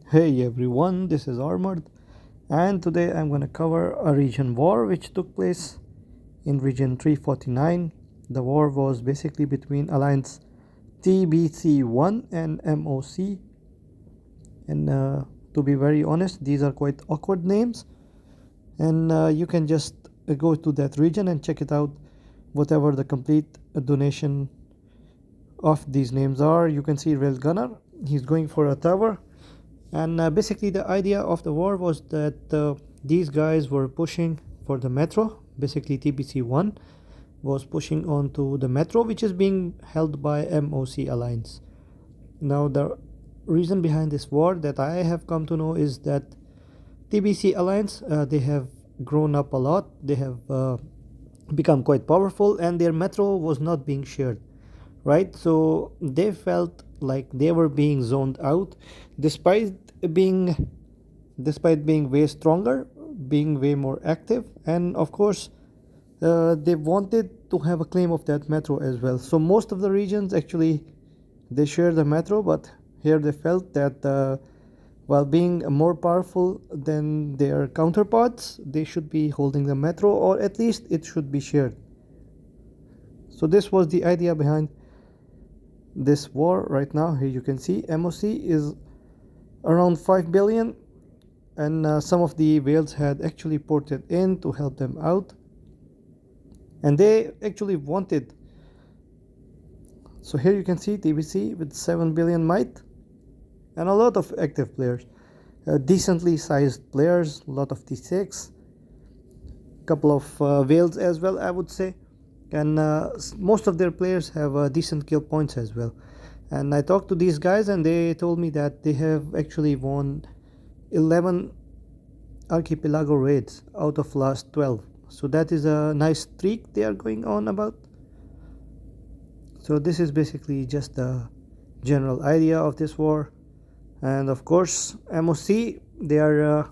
Hey everyone, this is Armored, and today I'm going to cover a region war which took place in region 349. The war was basically between Alliance TBC1 and MOC, and to be very honest, these are quite awkward names, and you can just go to that region and check it out, whatever the complete donation of these names are. You can see Railgunner, he's going for a tower. And basically the idea of the war was that these guys were pushing for the metro. Basically TBC1 was pushing onto the metro, which is being held by MOC Alliance. Now the reason behind this war that I have come to know is that TBC Alliance, they have grown up a lot. They have become quite powerful, and their metro was not being shared, right? So they felt like they were being zoned out, despite being way stronger, being way more active, and of course they wanted to have a claim of that metro as well. So most of the regions actually they share the metro, but here they felt that while being more powerful than their counterparts, they should be holding the metro, or at least it should be shared. So this was the idea behind this war. Right now here you can see MOC is around 5 billion, and some of the whales had actually ported in to help them out, and they actually wanted. So here you can see TBC with 7 billion might and a lot of active players, decently sized players, a lot of T6, couple of whales as well, I would say, and most of their players have decent kill points as well. And I talked to these guys and they told me that they have actually won 11 archipelago raids out of last 12. So that is a nice streak they are going on about. So this is basically just the general idea of this war. And of course MOC, they are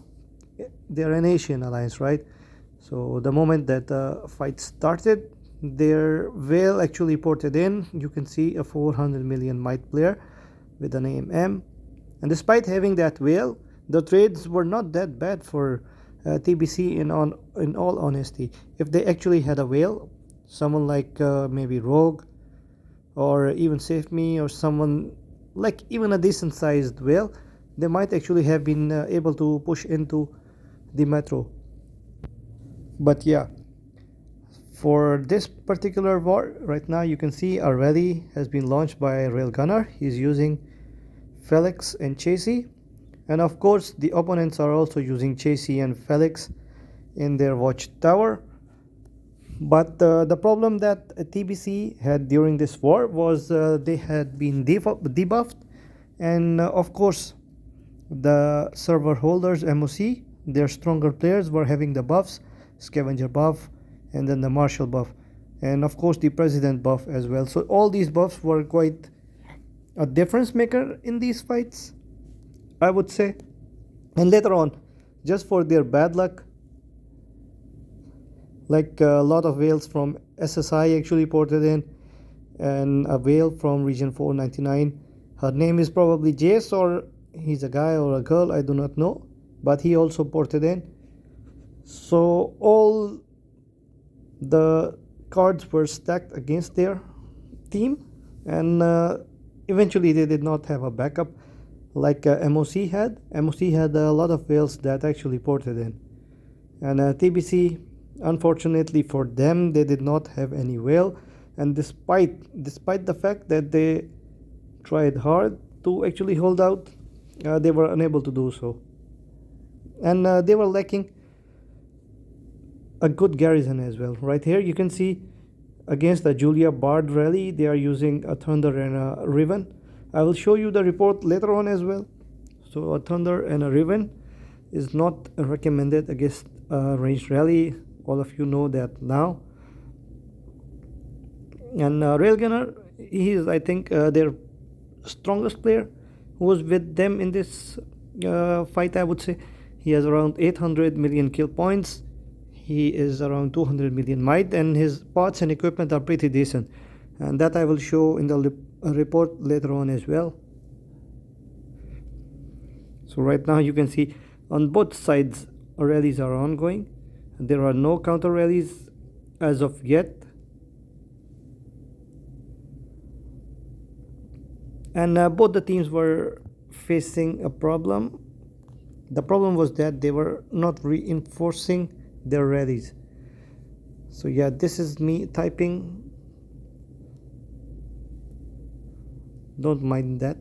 an Asian alliance, right? So the moment that the fight started, their whale actually ported in. You can see a 400 million might player with the name M, and despite having that whale, the trades were not that bad for TBC. In all honesty, if they actually had a whale, someone like maybe Rogue or even Save Me, or someone like even a decent sized whale, they might actually have been able to push into the metro. But yeah, for this particular war right now, you can see a rally has been launched by Railgunner. He's using Felix and Chasey, and of course the opponents are also using Chasey and Felix in their watchtower. But the problem that TBC had during this war was they had been debuffed, and of course the server holders MOC, their stronger players were having the buffs, scavenger buff, and then the marshal buff, and of course the president buff as well. So all these buffs were quite a difference maker in these fights, I would say. And later on, just for their bad luck, like a lot of whales from SSI actually ported in, and a whale from region 499. Her name is probably Jace, or he's a guy or a girl, I do not know, but he also ported in. So all the cards were stacked against their team, and eventually they did not have a backup like MOC had. MOC had a lot of whales that actually ported in, and TBC, unfortunately for them, they did not have any whale. And despite the fact that they tried hard to actually hold out, they were unable to do so, and they were lacking a good garrison as well. Right here you can see against the Julia Bard rally, they are using a Thunder and a Riven. I will show you the report later on as well. So a Thunder and a Riven is not recommended against a ranged rally. All of you know that now. And Railgunner, he is, I think, their strongest player who was with them in this fight, I would say. He has around 800 million kill points. He is around 200 million might, and his parts and equipment are pretty decent, and that I will show in the report later on as well. So right now you can see on both sides rallies are ongoing. There are no counter rallies as of yet, and both the teams were facing a problem. The problem was that they were not reinforcing their rallies. So yeah, this is me typing, don't mind that.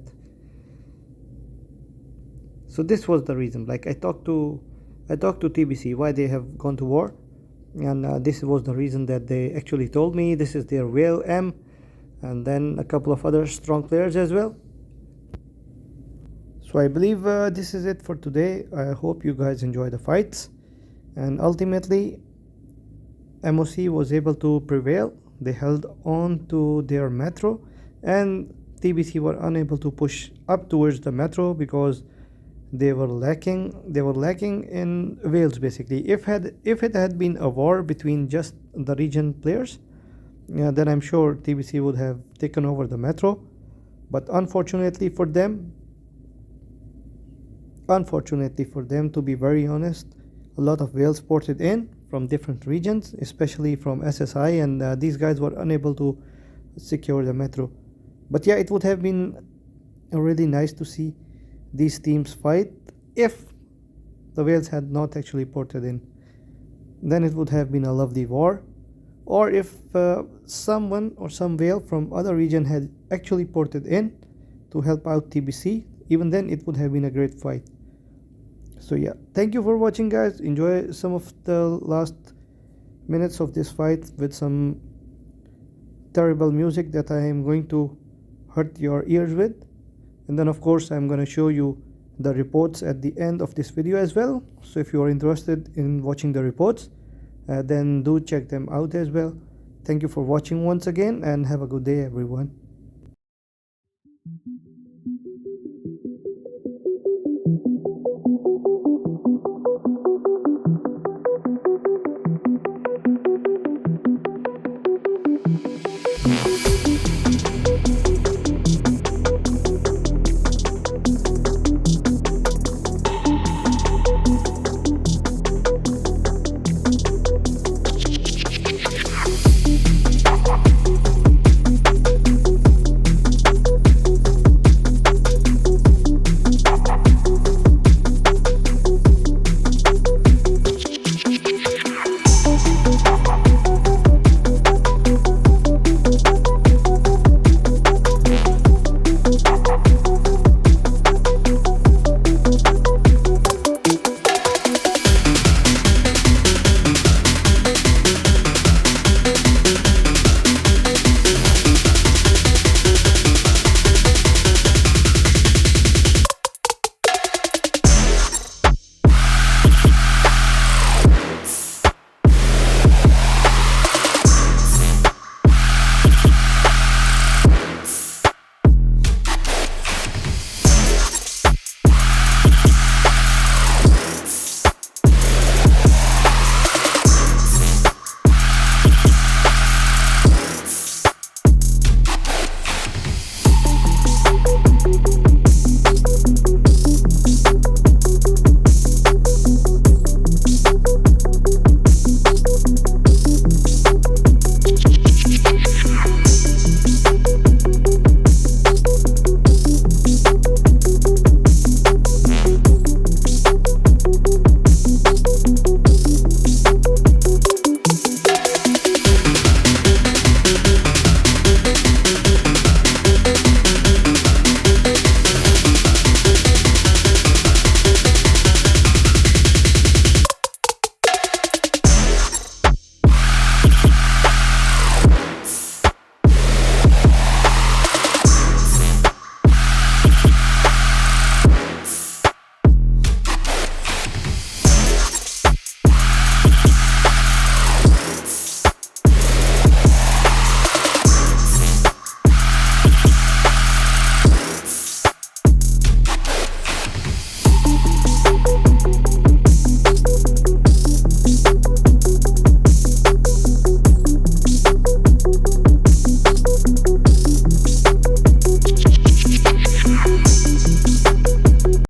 So this was the reason. Like I talked to TBC why they have gone to war, and this was the reason that they actually told me. This is their whale M, and then a couple of other strong players as well. So I believe this is it for today. I hope you guys enjoy the fights, and ultimately MOC was able to prevail. They held on to their metro, and TBC were unable to push up towards the metro because they were lacking in whales. Basically, if it had been a war between just the region players, then I'm sure TBC would have taken over the metro. But unfortunately for them, to be very honest, a lot of whales ported in from different regions, especially from SSI, and these guys were unable to secure the metro. But yeah, it would have been really nice to see these teams fight. If the whales had not actually ported in, then it would have been a lovely war. Or if someone or some whale from other region had actually ported in to help out TBC, even then it would have been a great fight. So yeah, thank you for watching, guys. Enjoy some of the last minutes of this fight with some terrible music that I am going to hurt your ears with. And then of course I'm going to show you the reports at the end of this video as well. So if you are interested in watching the reports, then do check them out as well. Thank you for watching once again, and have a good day everyone.